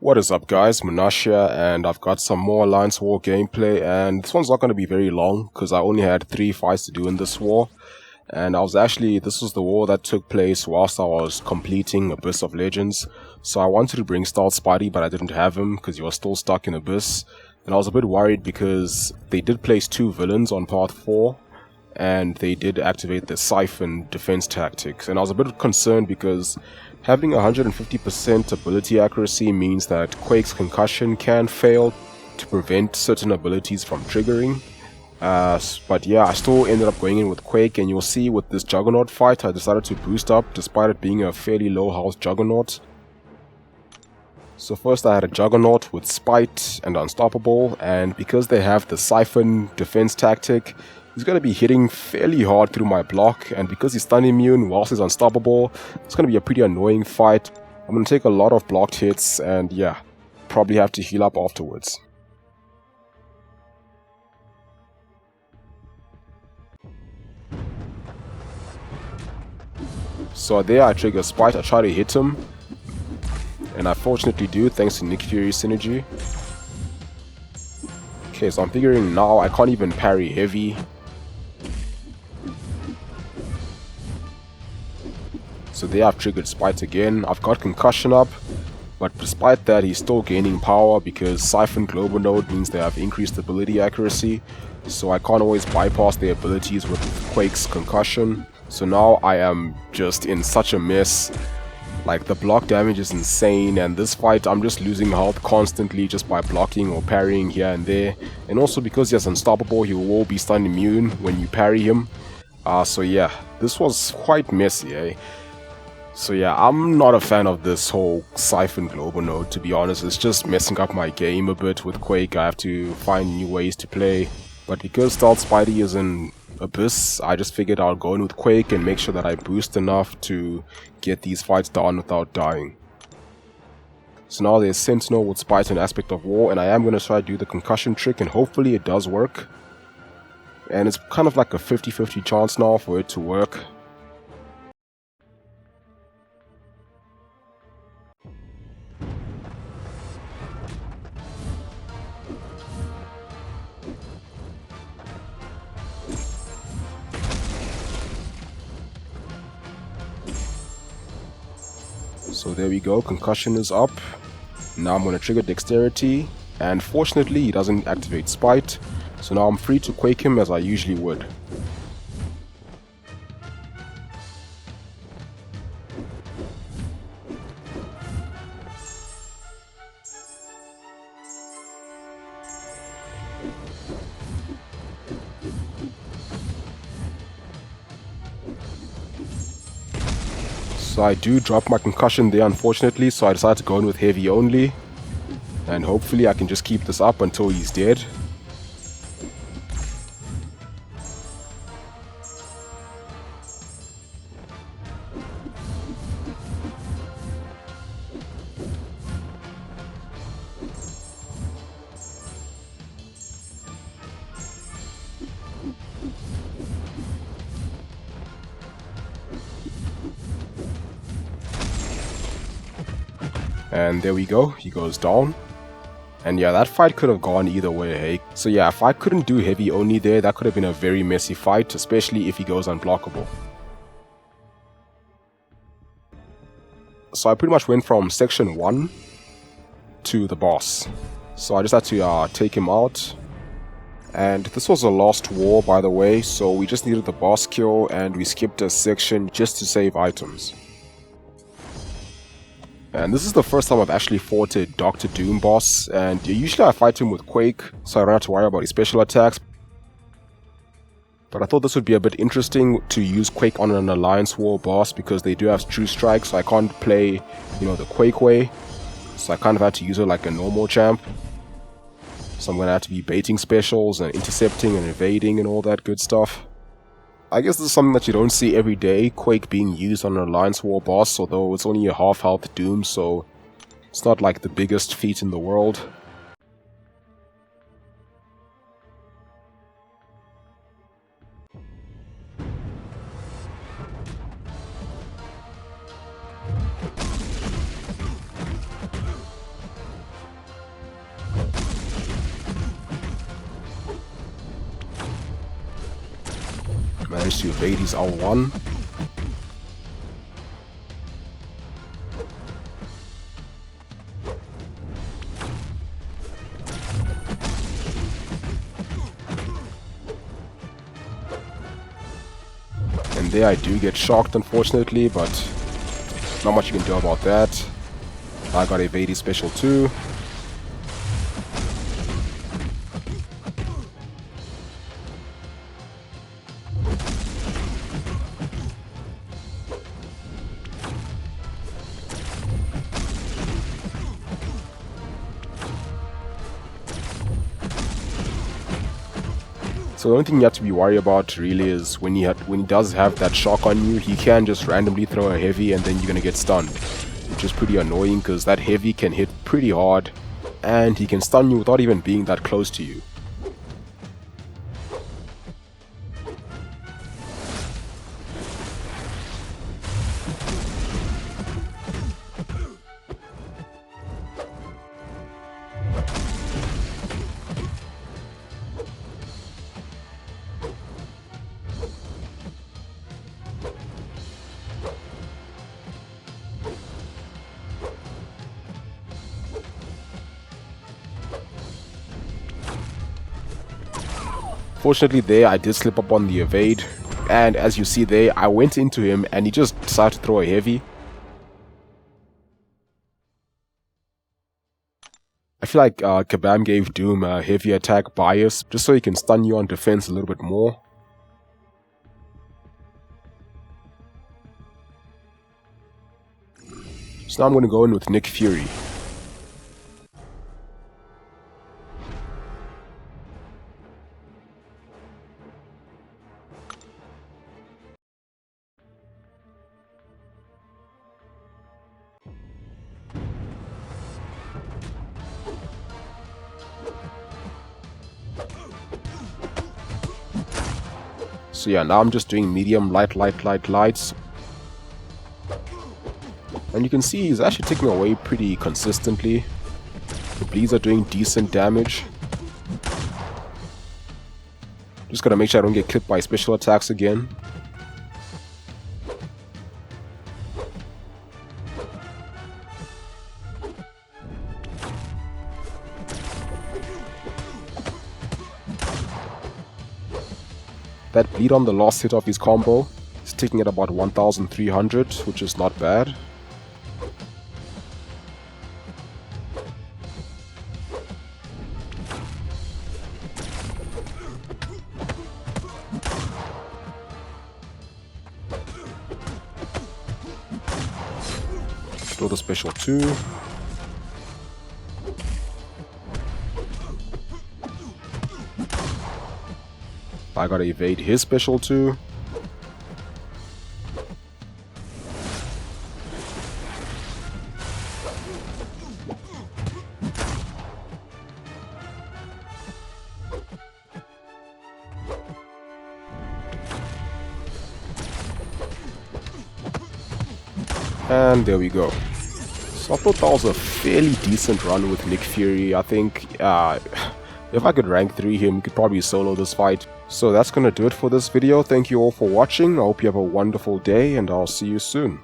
What is up guys, Munash here, and I've got some more Alliance War gameplay, and this one's not going to be very long because I only had 3 fights to do in this war. And this was the war that took place whilst I was completing Abyss of Legends. So I wanted to bring Stealth Spidey, but I didn't have him because he was still stuck in Abyss. And I was a bit worried because they did place 2 villains on part 4. And they did activate the Siphon defense tactics. And I was a bit concerned because having 150% ability accuracy means that Quake's concussion can fail to prevent certain abilities from triggering. But yeah, I still ended up going in with Quake, and you'll see with this Juggernaut fight I decided to boost up despite it being a fairly low health Juggernaut. So first I had a Juggernaut with Spite and Unstoppable, and because they have the Siphon defense tactic, he's going to be hitting fairly hard through my block, and because he's stun immune whilst he's unstoppable, it's going to be a pretty annoying fight. I'm going to take a lot of blocked hits, and yeah, probably have to heal up afterwards. So there I trigger Spite, I try to hit him, and I fortunately do thanks to Nick Fury's synergy. Okay, so I'm figuring now I can't even parry heavy. So there I've triggered Spite again. I've got concussion up, but despite that he's still gaining power because Siphon Global Node means they have increased ability accuracy, so I can't always bypass their abilities with Quake's concussion. So now I am just in such a mess. Like, the block damage is insane, and this fight I'm just losing health constantly just by blocking or parrying here and there. And also because he's unstoppable, he will be stun immune when you parry him. So yeah, this was quite messy, eh? So yeah, I'm not a fan of this whole Siphon Global Node, to be honest. It's just messing up my game a bit with Quake. I have to find new ways to play. But because Stealth Spidey is in Abyss, I just figured I'll go in with Quake and make sure that I boost enough to get these fights done without dying. So now there's Sentinel with Spite and Aspect of War, and I am going to try to do the concussion trick, and hopefully it does work. And it's kind of like a 50-50 chance now for it to work. So there we go, concussion is up. Now I'm going to trigger Dexterity, and fortunately he doesn't activate Spite, so now I'm free to Quake him as I usually would. So I do drop my concussion there unfortunately, so I decided to go in with heavy only. And hopefully I can just keep this up until he's dead. And there we go, he goes down. And yeah, that fight could have gone either way, hey? So yeah, if I couldn't do heavy only there, that could have been a very messy fight, especially if he goes unblockable. So I pretty much went from section 1 to the boss. So I just had to take him out. And this was a lost war, by the way, so we just needed the boss kill and we skipped a section just to save items. And this is the first time I've actually fought a Dr. Doom boss, and usually I fight him with Quake, so I don't have to worry about his special attacks. But I thought this would be a bit interesting to use Quake on an Alliance War boss because they do have True Strike, so I can't play, the Quake way. So I kind of had to use it like a normal champ. So I'm going to have to be baiting specials and intercepting and evading and all that good stuff. I guess this is something that you don't see every day, Quake being used on an Alliance War boss, although it's only a half health Doom, so it's not like the biggest feat in the world. managed to evade his L1. And there I do get shocked, unfortunately, but not much you can do about that. I got evade his special too. So the only thing you have to be worried about really is when he does have that shock on you, he can just randomly throw a heavy and then you're gonna get stunned, which is pretty annoying because that heavy can hit pretty hard and he can stun you without even being that close to you. Fortunately there I did slip up on the evade, and as you see there, I went into him and he just decided to throw a heavy. I feel like Kabam gave Doom a heavy attack bias just so he can stun you on defense a little bit more. So now I'm going to go in with Nick Fury. So yeah, now I'm just doing medium, lights. And you can see he's actually taking away pretty consistently. The bleeds are doing decent damage. Just gotta make sure I don't get clipped by special attacks again. That bleed on the last hit of his combo is ticking at about 1300, which is not bad. Throw the special 2. I gotta evade his special 2. And there we go. So I thought that was a fairly decent run with Nick Fury. I think if I could rank 3 him, he could probably solo this fight. So that's gonna do it for this video. Thank you all for watching. I hope you have a wonderful day and I'll see you soon.